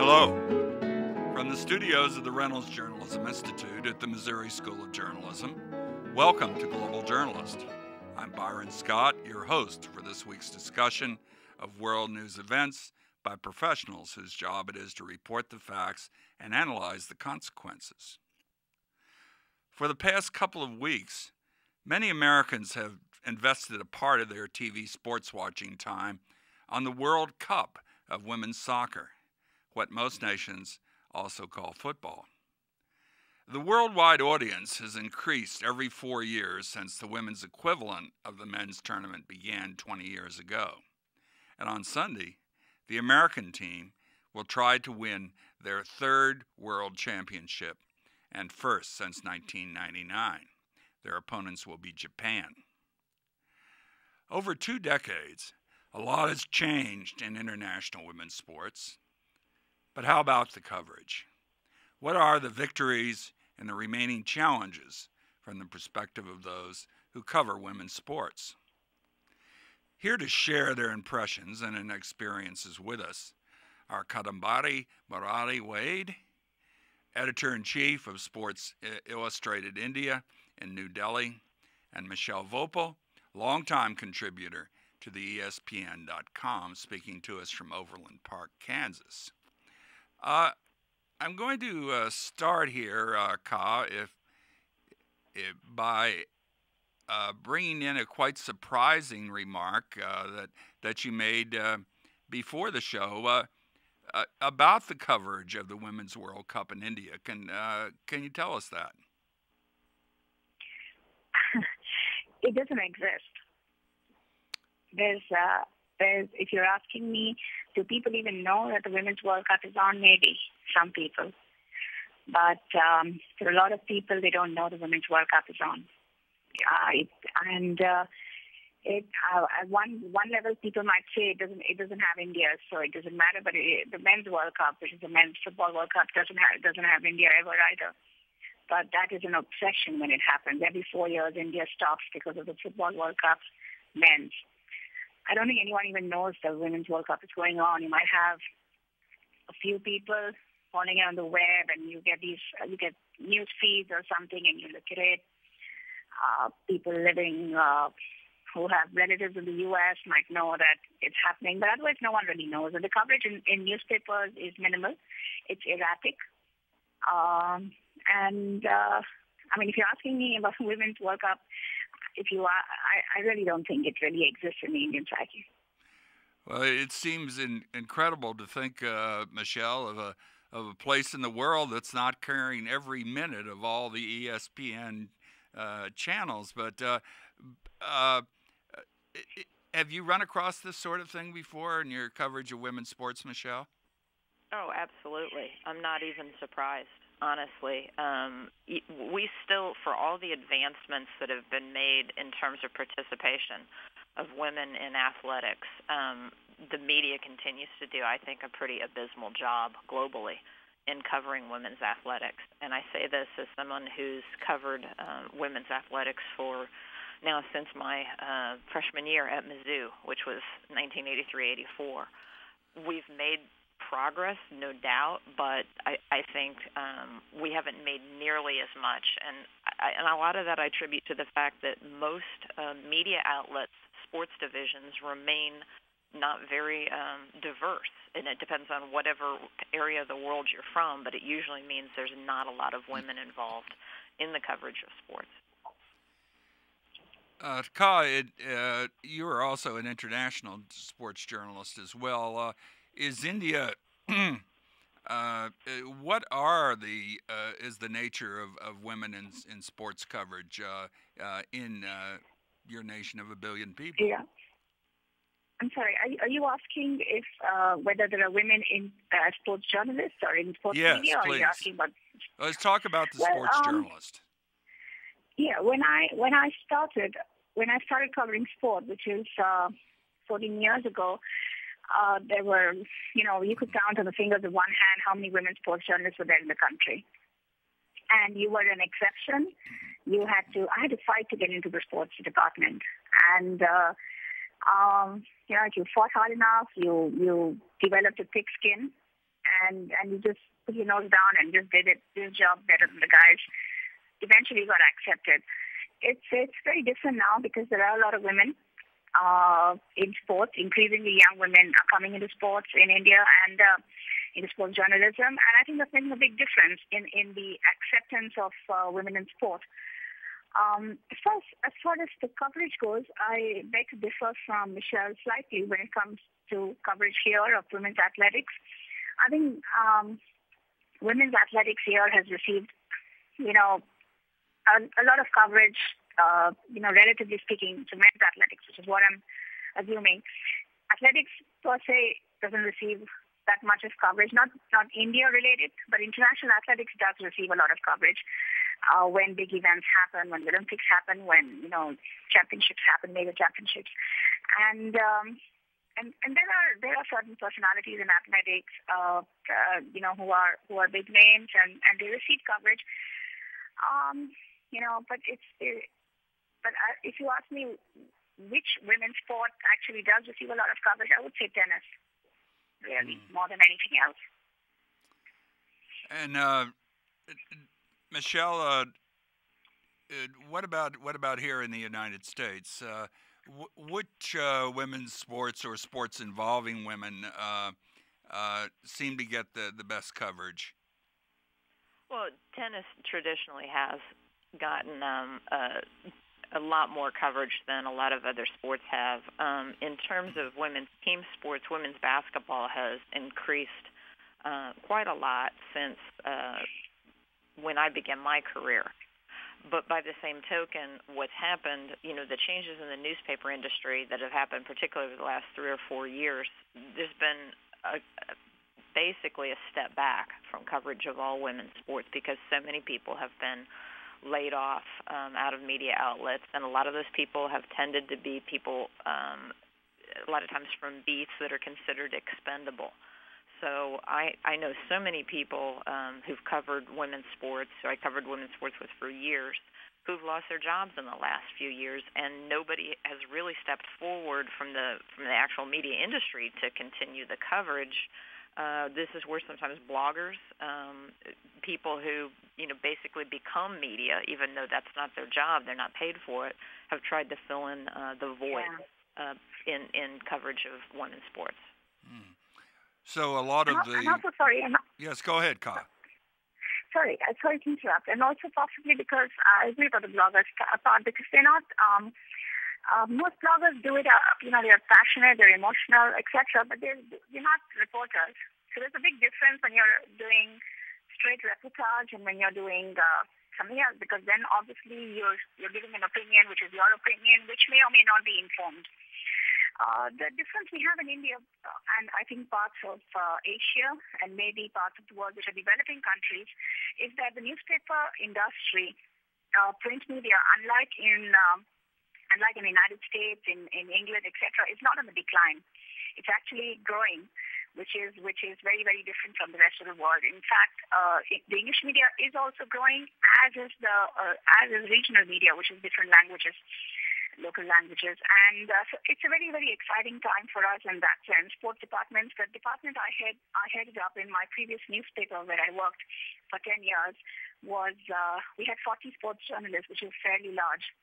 Hello. From the studios of the Reynolds Journalism Institute at the Missouri School of Journalism, welcome to Global Journalist. I'm Byron Scott, your host for this week's discussion of world news events by professionals whose job it is to report the facts and analyze the consequences. For the past couple of weeks, many Americans have invested a part of their TV sports watching time on the World Cup of women's soccer, what most nations also call football. The worldwide audience has increased every 4 years since the women's equivalent of the men's tournament began 20 years ago. And on Sunday, the American team will try to win their third world championship and first since 1999. Their opponents will be Japan. Over 2 decades, a lot has changed in international women's sports. But how about the coverage? What are the victories and the remaining challenges from the perspective of those who cover women's sports? Here to share their impressions and experiences with us are Kadambari Murali Wade, Editor-in-Chief of Sports Illustrated India in New Delhi, and Michelle Vopel, longtime contributor to the ESPN.com, speaking to us from Overland Park, Kansas. I'm going to start here, Ka, by bringing in a quite surprising remark that you made before the show about the coverage of the Women's World Cup in India. Can you tell us that? It doesn't exist. There's, if you're asking me, do people even know that the Women's World Cup is on? Maybe, some people. But for a lot of people, they don't know the Women's World Cup is on. At one level, people might say it doesn't have India, so it doesn't matter. But the Men's World Cup, which is the Men's Football World Cup, doesn't have India ever either. But that is an obsession when it happens. Every 4 years, India stops because of the Football World Cup men's. I don't think anyone even knows the Women's World Cup is going on. You might have a few people following it on the web, and you get news feeds or something, and you look at it. People living who have relatives in the U.S. might know that it's happening, but otherwise no one really knows. And the coverage in newspapers is minimal. It's erratic. If you're asking me about Women's World Cup, I really don't think it really exists in the Indian psyche. Well, it seems incredible to think, Michelle, of a place in the world that's not carrying every minute of all the ESPN channels. But have you run across this sort of thing before in your coverage of women's sports, Michelle? Oh, absolutely. I'm not even surprised. Honestly, we still, for all the advancements that have been made in terms of participation of women in athletics, the media continues to do, I think, a pretty abysmal job globally in covering women's athletics. And I say this as someone who's covered women's athletics for now since my freshman year at Mizzou, which was 1983-84. We've made progress, no doubt, but I think we haven't made nearly as much, and a lot of that I attribute to the fact that most media outlets, sports divisions, remain not very diverse, and it depends on whatever area of the world you're from, but it usually means there's not a lot of women involved in the coverage of sports. Ka, you are also an international sports journalist as well. Is India? What is the nature of women in sports coverage in your nation of 1 billion people? Yeah, I'm sorry. Are you asking if whether there are women in sports journalists or in sports media? Yes, please. Are you asking about? Let's talk about the sports journalist. Yeah, when I started covering sport, which is 14 years ago. There were, you could count on the fingers of one hand how many women sports journalists were there in the country. And you were an exception. I had to fight to get into the sports department. And, if you fought hard enough, you developed a thick skin, and you just put your nose down and just did this job better than the guys, eventually got accepted. It's very different now because there are a lot of women in sports. Increasingly young women are coming into sports in India and into sports journalism, and I think that's making a big difference in the acceptance of women in sport. As far as the coverage goes, I beg to differ from Michelle slightly when it comes to coverage here of women's athletics. I think women's athletics here has received, a lot of coverage, relatively speaking, to men's athletics, which is what I'm assuming. Athletics per se doesn't receive that much of coverage, not India related, but international athletics does receive a lot of coverage when big events happen, when the Olympics happen, when championships happen, major championships, and there are certain personalities in athletics, who are big names and they receive coverage. But if you ask me which women's sport actually does receive a lot of coverage, I would say tennis, really, more than anything else. And Michelle, what about here in the United States? Which women's sports or sports involving women seem to get the best coverage? Well, tennis traditionally has gotten a lot more coverage than a lot of other sports have. In terms of women's team sports, women's basketball has increased quite a lot since when I began my career. But by the same token, what's happened, the changes in the newspaper industry that have happened, particularly over the last 3 or 4 years, there's been basically a step back from coverage of all women's sports because so many people have been laid off out of media outlets, and a lot of those people have tended to be people, a lot of times from beats that are considered expendable. So I know so many people who've covered women's sports, who I covered women's sports with for years, who've lost their jobs in the last few years, and nobody has really stepped forward from the actual media industry to continue the coverage. This is where sometimes bloggers, people who basically become media, even though that's not their job, they're not paid for it, have tried to fill in the void in coverage of women's sports. Mm. So a lot of I'm also sorry. Yes, go ahead, Ka. Sorry to interrupt. And also possibly because I agree about the bloggers part, because they're not. Most bloggers do it. They're passionate, they're emotional, etc. But they're not reporters. So there's a big difference when you're doing straight reportage and when you're doing something else, because then obviously you're giving an opinion, which is your opinion, which may or may not be informed. The difference we have in India and I think parts of Asia and maybe parts of the world which are developing countries is that the newspaper industry, print media, unlike in the United States, in England, etc., is not on the decline. It's actually growing, which is very, very different from the rest of the world. In fact, the English media is also growing, as is regional media, which is different languages, local languages. And so it's a very, very exciting time for us in that sense. Sports departments, the department I headed up in my previous newspaper where I worked for 10 years was, we had 40 sports journalists, which is fairly large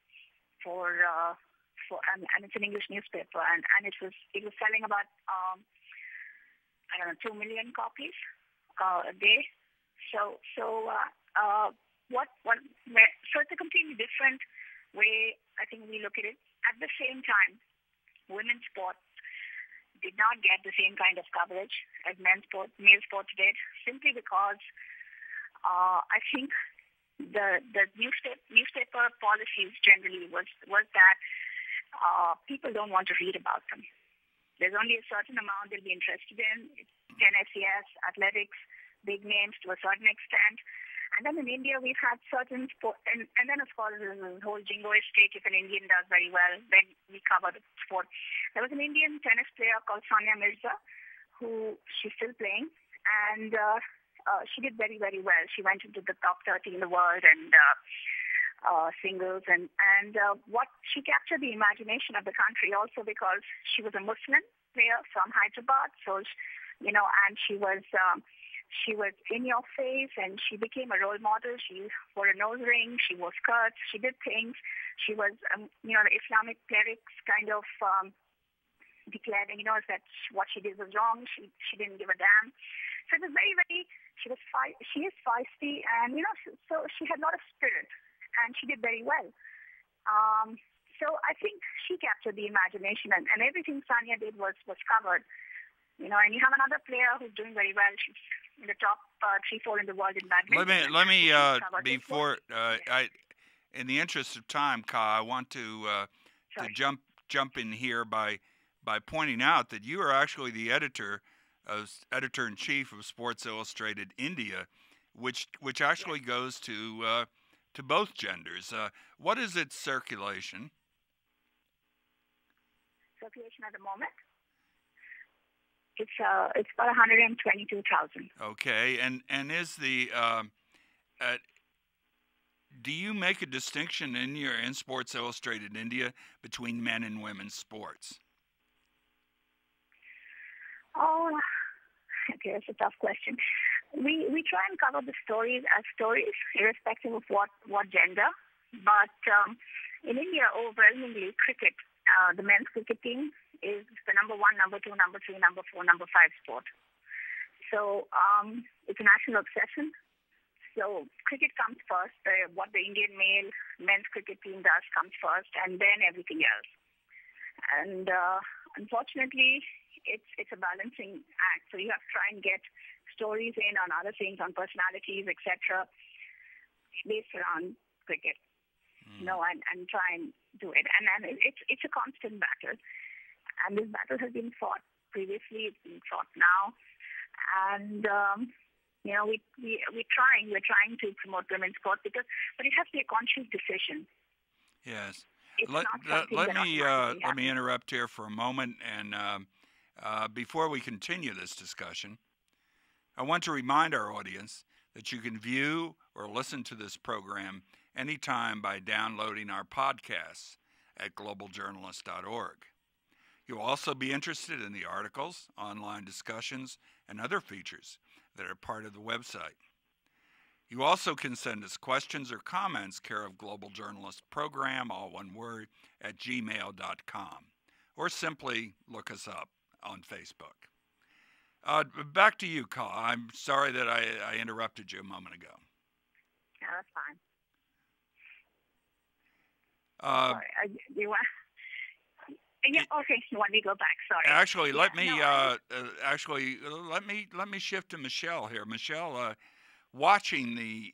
and it's an English newspaper, and it was selling about 2 million copies a day. So it's a completely different way I think we look at it. At the same time, women's sports did not get the same kind of coverage as male sports did, simply because I think the newspaper policies generally was that people don't want to read about them. There's only a certain amount they'll be interested in. Tennis, yes, athletics, big names to a certain extent. And then in India, we've had certain sport, and then of course there's the whole jingoist state. If an Indian does very well, then we cover the sport. There was an Indian tennis player called Sania Mirza, who she's still playing, and she did very, very well. She went into the top 30 in the world and singles, and what she captured the imagination of the country also because she was a Muslim player from Hyderabad, so and she was She was in your face, and she became a role model. She wore a nose ring. She wore skirts. She did things. She was, the Islamic clerics kind of declared, that what she did was wrong. She didn't give a damn. So it was very, very. She is feisty, and so she had a lot of spirit, and she did very well. So I think she captured the imagination, and everything Sania did was covered. And you have another player who's doing very well. She's in the top 3-4 in the world in badminton. Let me before in the interest of time, Ka, I want to jump in here by pointing out that you are actually the editor-in-chief of Sports Illustrated India, which actually goes to both genders. What is its circulation? Circulation at the moment? It's about 122,000. Okay, and is the do you make a distinction in Sports Illustrated India between men and women's sports? Oh, okay, that's a tough question. We try and cover the stories as stories, irrespective of what gender. But in India, overwhelmingly, cricket, the men's cricket team is the number 1, number 2, number 3, number 4, number 5 sport. So it's a national obsession. So cricket comes first. What the Indian men's cricket team does comes first, and then everything else. And unfortunately, it's a balancing act. So you have to try and get stories in on other things, on personalities, etc., based around cricket. And try and do it. And it's a constant battle. And this battle has been fought previously. It's being fought now. And we're trying to promote women's sport but it has to be a conscious decision. Yes. Let me interrupt here for a moment, and before we continue this discussion, I want to remind our audience that you can view or listen to this program anytime by downloading our podcasts at globaljournalist.org. You'll also be interested in the articles, online discussions, and other features that are part of the website. You also can send us questions or comments care of Global Journalist Program, all one word, at gmail.com, or simply look us up on Facebook. Back to you, Ka. I'm sorry that I interrupted you a moment ago. Yeah, that's fine. Sorry. Okay. You want me to go back? Sorry. Actually, let me shift to Michelle here. Michelle, watching the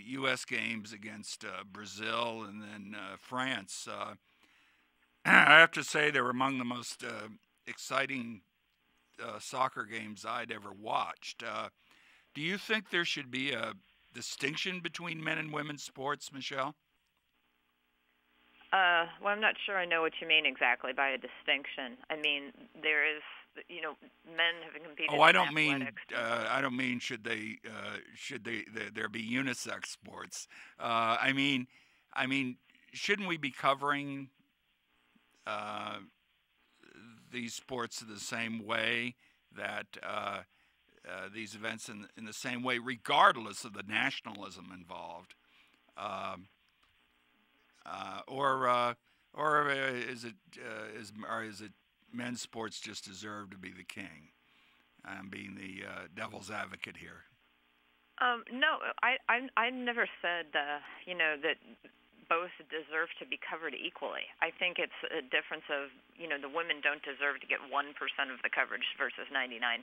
U.S. games against Brazil and then France, I have to say they were among the most exciting soccer games I'd ever watched. Do you think there should be a distinction between men and women's sports, Michelle? Well, I'm not sure I know what you mean exactly by a distinction. I mean, there is, men have competed. Oh, I don't mean should there be unisex sports? I mean, shouldn't we be covering these sports the same way that these events in the same way, regardless of the nationalism involved? Or is it men's sports just deserve to be the king? I'm being the devil's advocate here. No, I never said that both deserve to be covered equally. I think it's a difference of the women don't deserve to get 1% of the coverage versus 99%,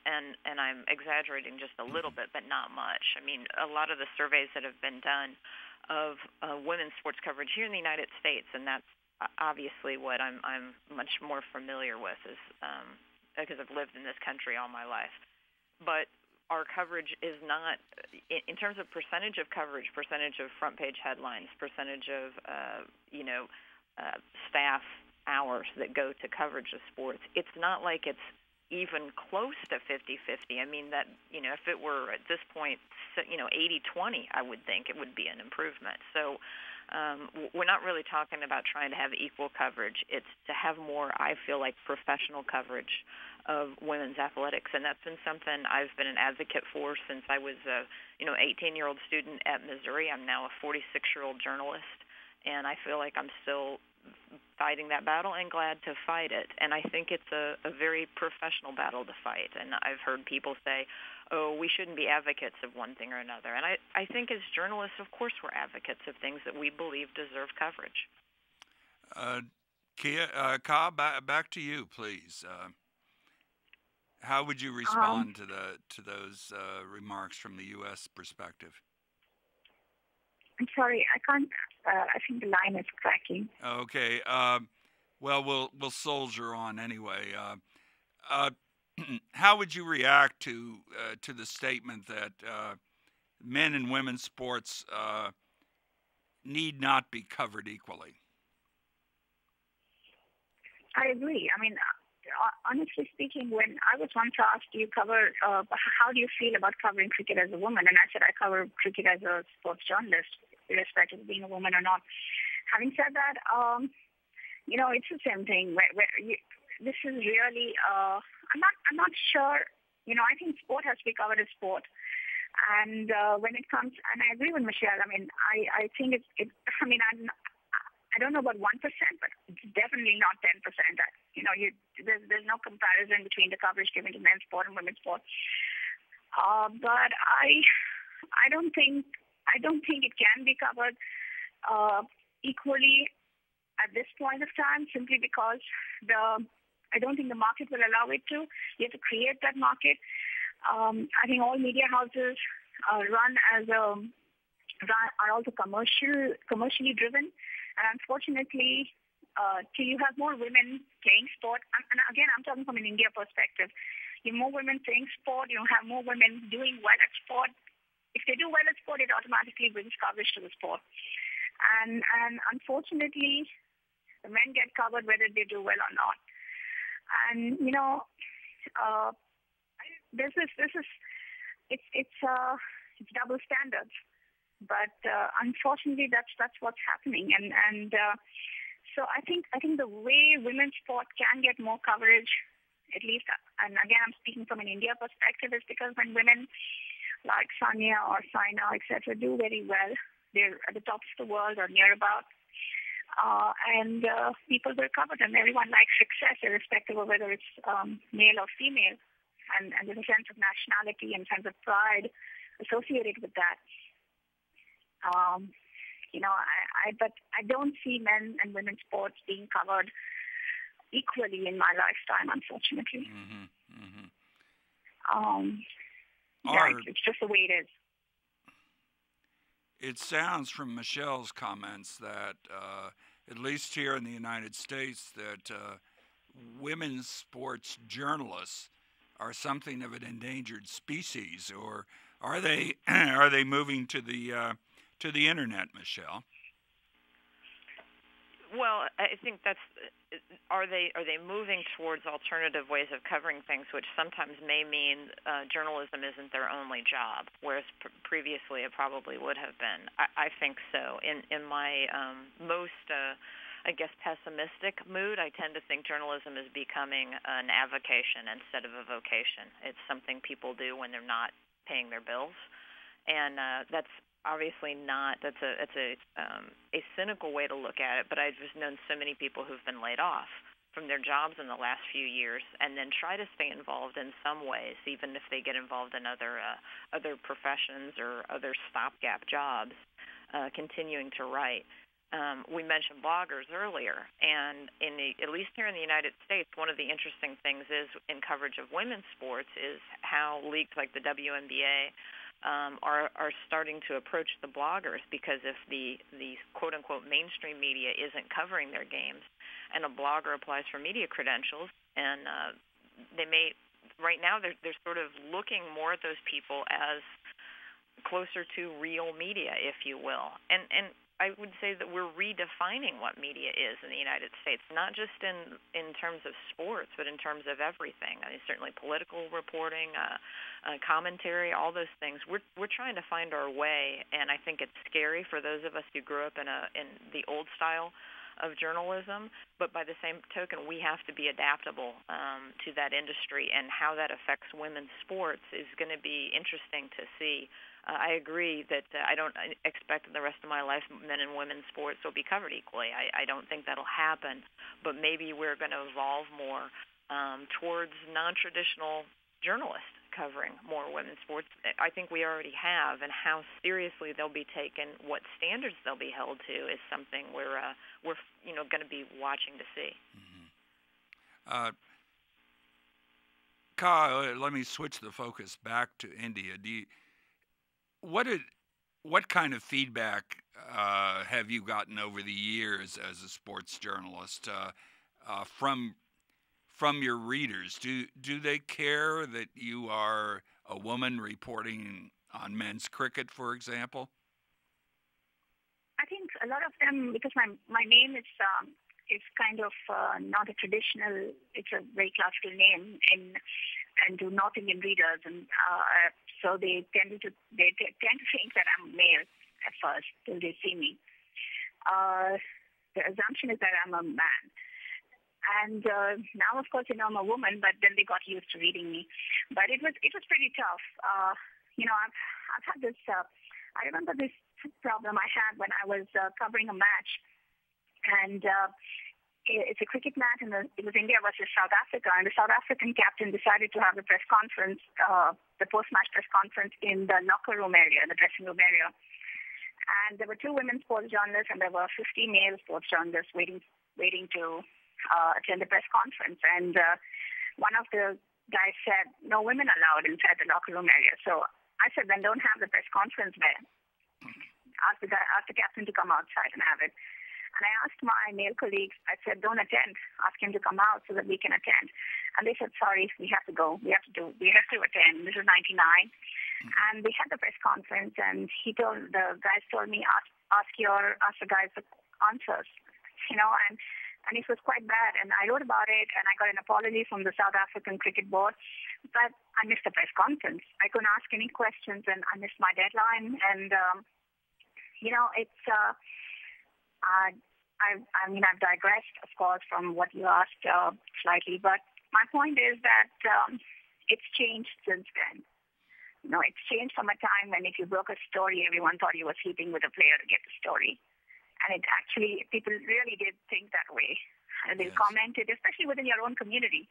and I'm exaggerating just a little bit, but not much. I mean, a lot of the surveys that have been done of women's sports coverage here in the United States, and that's obviously what I'm much more familiar with, is because I've lived in this country all my life. But our coverage is not, in terms of percentage of coverage, percentage of front page headlines, percentage of staff hours that go to coverage of sports. It's not like it's even close to 50-50. I mean, that, if it were at this point, 80-20, I would think it would be an improvement. So We're not really talking about trying to have equal coverage. It's to have more, I feel like, professional coverage of women's athletics, and that's been something I've been an advocate for since I was a 18-year-old student at Missouri. I'm now a 46-year-old journalist, and I feel like I'm still fighting that battle and glad to fight it. And I think it's a very professional battle to fight. And I've heard people say, oh, we shouldn't be advocates of one thing or another. And I think as journalists, of course, we're advocates of things that we believe deserve coverage. Ka, back to you, please. How would you respond to those remarks from the U.S. perspective? I'm sorry, I can't. I think the line is cracking. Okay. Well, we'll soldier on anyway. How would you react to the statement that men and women's sports need not be covered equally? I agree. I mean, honestly speaking, when I was once asked, "Do you cover? How do you feel about covering cricket as a woman?" and I said, "I cover cricket as a sports journalist, irrespective of being a woman or not." Having said that, it's the same thing. This is really, I'm not sure. I think sport has to be covered as sport. And when it comes, and I agree with Michelle. I mean, I think it's. I mean, I don't know about 1%, but it's definitely not 10%. There's no comparison between the coverage given to men's sport and women's sport. But I don't think it can be covered equally at this point of time, simply because I don't think the market will allow it to. You have to create that market. I think all media houses are also commercially driven, and unfortunately, till you have more women playing sport, and again, I'm talking from an India perspective. You have more women playing sport. You have more women doing well at sport. If they do well at sport, it automatically brings coverage to the sport. And unfortunately, the men get covered whether they do well or not. And it's double standards. But unfortunately, that's what's happening. And so I think the way women's sport can get more coverage, at least, and again, I'm speaking from an India perspective, is because when women like Sanya or Saina, etc., do very well, they're at the top of the world or near about, and people will cover them. Everyone likes success, irrespective of whether it's male or female, and there's a sense of nationality and sense of pride associated with that. But I don't see men and women's sports being covered equally in my lifetime, unfortunately. Mm-hmm. Mm-hmm. It's just the way it is. It sounds from Michelle's comments that, at least here in the United States, that women's sports journalists are something of an endangered species, or are they moving to the internet, Michelle? Well, I think are they moving towards alternative ways of covering things, which sometimes may mean journalism isn't their only job, whereas previously it probably would have been. I think so. In my most, I guess, pessimistic mood, I tend to think journalism is becoming an avocation instead of a vocation. It's something people do when they're not paying their bills, and that's obviously not. It's a cynical way to look at it, but I've just known so many people who've been laid off from their jobs in the last few years, and then try to stay involved in some ways, even if they get involved in other professions or other stopgap jobs, continuing to write. We mentioned bloggers earlier, and at least here in the United States, one of the interesting things is in coverage of women's sports is how leagues like the WNBA are starting to approach the bloggers, because if the quote-unquote mainstream media isn't covering their games and a blogger applies for media credentials, and they may, right now they're sort of looking more at those people as closer to real media, if you will. And I would say that we're redefining what media is in the United States, not just in terms of sports, but in terms of everything. I mean, certainly political reporting, commentary, all those things. We're trying to find our way, and I think it's scary for those of us who grew up in the old style of journalism, but by the same token, we have to be adaptable to that industry, and how that affects women's sports is going to be interesting to see. I agree that I don't expect in the rest of my life men and women's sports will be covered equally. I don't think that'll happen, but maybe we're going to evolve more towards non-traditional journalists covering more women's sports. I think we already have, and how seriously they'll be taken, what standards they'll be held to, is something we're going to be watching to see. Mm-hmm. Kyle, let me switch the focus back to India. What kind of feedback have you gotten over the years as a sports journalist from your readers? Do they care that you are a woman reporting on men's cricket, for example? I think a lot of them, because my name is kind of not a traditional. It's a very classical name and to North Indian readers, and so they tend to think that I'm male at first till they see me. The assumption is that I'm a man, and now of course I'm a woman, but then they got used to reading me. But it was pretty tough. I've had this. I remember this problem I had when I was covering a match, and it's a cricket match, and it was India versus South Africa, and the South African captain decided to have the press conference, the post-match press conference in the locker room area, the dressing room area. And there were 2 women sports journalists, and there were 50 male sports journalists waiting to attend the press conference. And one of the guys said, "No women allowed inside the locker room area." So I said, "Then don't have the press conference there. Ask the captain to come outside and have it." And I asked my male colleagues, I said, "Don't attend. Ask him to come out so that we can attend." And they said, "Sorry, we have to go. We have to attend." This is 99. And we had the press conference, and the guys told me, ask the guys the answers, and it was quite bad. And I wrote about it, and I got an apology from the South African Cricket Board, but I missed the press conference. I couldn't ask any questions, and I missed my deadline. And it's I've digressed, of course, from what you asked slightly, but my point is that it's changed since then. It's changed from a time when if you broke a story, everyone thought you were sleeping with a player to get the story. And people really did think that way. And they commented, especially within your own community.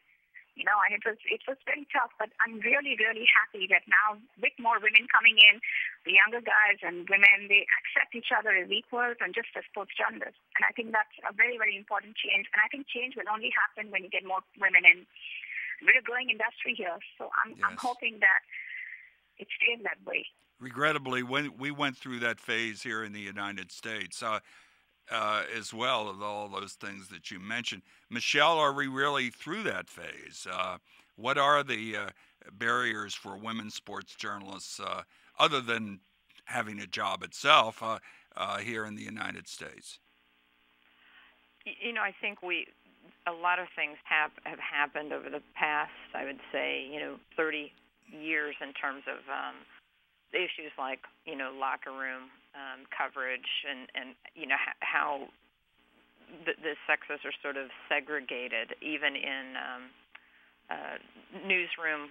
And it was very tough, but I'm really, really happy that now with more women coming in, the younger guys and women, they accept each other as equals and just as sports journalists. And I think that's a very, very important change. And I think change will only happen when you get more women in. We're a growing industry here, so I'm hoping that it stays that way. Regrettably, when we went through that phase here in the United States, as well as all those things that you mentioned. Michelle, are we really through that phase? What are the barriers for women sports journalists, other than having a job itself, here in the United States? I think a lot of things have happened over the past, I would say, 30 years in terms of issues like, locker room coverage and how the sexes are sort of segregated, even in newsroom,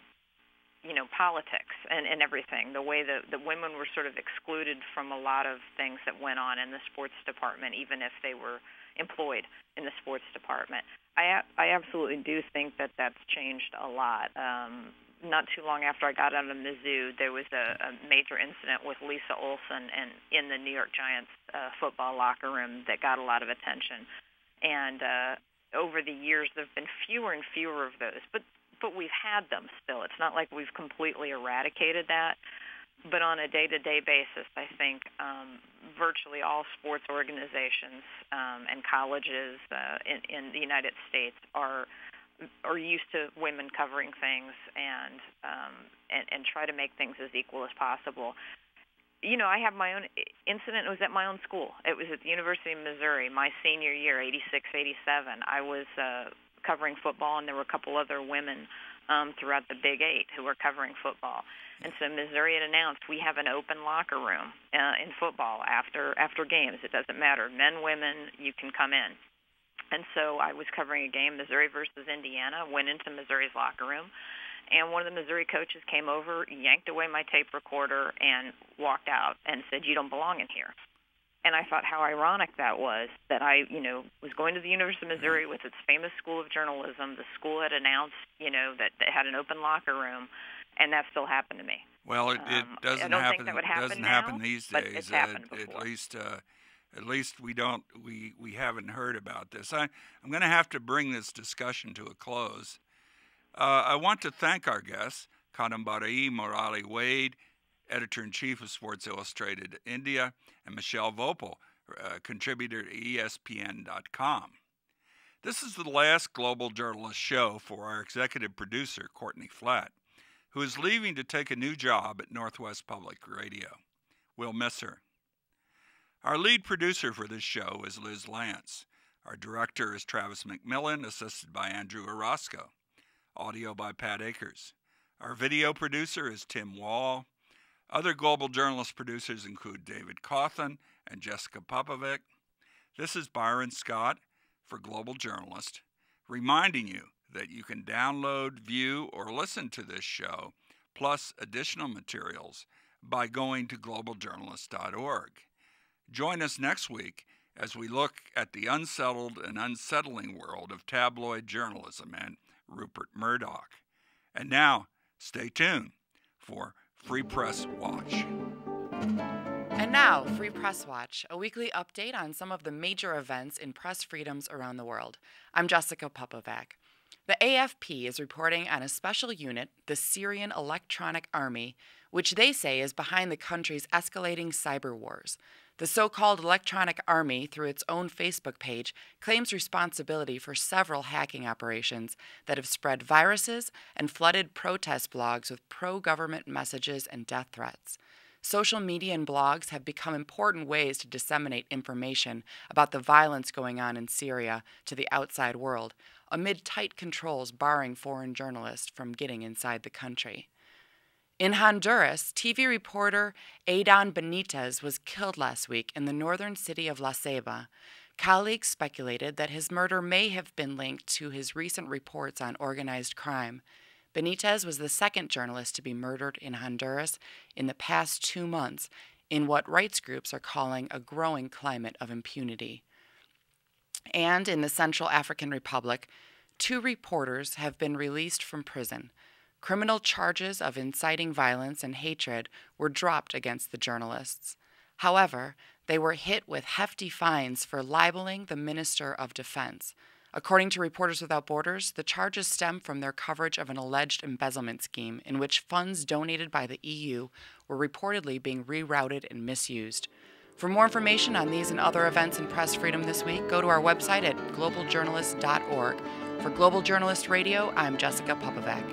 politics and everything. The way that the women were sort of excluded from a lot of things that went on in the sports department, even if they were employed in the sports department. I absolutely do think that that's changed a lot. Not too long after I got out of Mizzou, there was a major incident with Lisa Olson in the New York Giants football locker room that got a lot of attention. And over the years, there have been fewer and fewer of those. But we've had them still. It's not like we've completely eradicated that. But on a day-to-day basis, I think virtually all sports organizations and colleges in the United States are used to women covering things and try to make things as equal as possible. I have my own incident. It was at my own school. It was at the University of Missouri, my senior year, 86, 87. I was covering football, and there were a couple other women throughout the Big Eight who were covering football. And so Missouri had announced we have an open locker room in football after games. It doesn't matter. Men, women, you can come in. And so I was covering a game, Missouri versus Indiana, went into Missouri's locker room, and one of the Missouri coaches came over, yanked away my tape recorder, and walked out and said, "You don't belong in here." And I thought how ironic that was, that I, was going to the University of Missouri with its famous school of journalism. The school had announced, that it had an open locker room, and that still happened to me. Well, it doesn't happen. Doesn't happen these days. But it's happened before. At least we haven't heard about this. I'm going to have to bring this discussion to a close. I want to thank our guests, Kadambari Murali Wade, editor-in-chief of Sports Illustrated India, and Michelle Vopel, contributor to ESPN.com. This is the last Global Journalist show for our executive producer, Courtney Flatt, who is leaving to take a new job at Northwest Public Radio. We'll miss her. Our lead producer for this show is Liz Lance. Our director is Travis McMillan, assisted by Andrew Orozco. Audio by Pat Akers. Our video producer is Tim Wall. Other Global Journalist producers include David Cawthon and Jessica Popovic. This is Byron Scott for Global Journalist, reminding you that you can download, view, or listen to this show, plus additional materials, by going to globaljournalist.org. Join us next week as we look at the unsettled and unsettling world of tabloid journalism and Rupert Murdoch. And now, stay tuned for Free Press Watch. And now, Free Press Watch, a weekly update on some of the major events in press freedoms around the world. I'm Jessica Popovac. The AFP is reporting on a special unit, the Syrian Electronic Army, which they say is behind the country's escalating cyber wars. The so-called Electronic Army, through its own Facebook page, claims responsibility for several hacking operations that have spread viruses and flooded protest blogs with pro-government messages and death threats. Social media and blogs have become important ways to disseminate information about the violence going on in Syria to the outside world, amid tight controls barring foreign journalists from getting inside the country. In Honduras, TV reporter Adán Benitez was killed last week in the northern city of La Ceiba. Colleagues speculated that his murder may have been linked to his recent reports on organized crime. Benitez was the second journalist to be murdered in Honduras in the past 2 months, in what rights groups are calling a growing climate of impunity. And in the Central African Republic, 2 reporters have been released from prison. Criminal charges of inciting violence and hatred were dropped against the journalists. However, they were hit with hefty fines for libeling the Minister of Defense. According to Reporters Without Borders, the charges stem from their coverage of an alleged embezzlement scheme in which funds donated by the EU were reportedly being rerouted and misused. For more information on these and other events in press freedom this week, go to our website at globaljournalist.org. For Global Journalist Radio, I'm Jessica Popovac.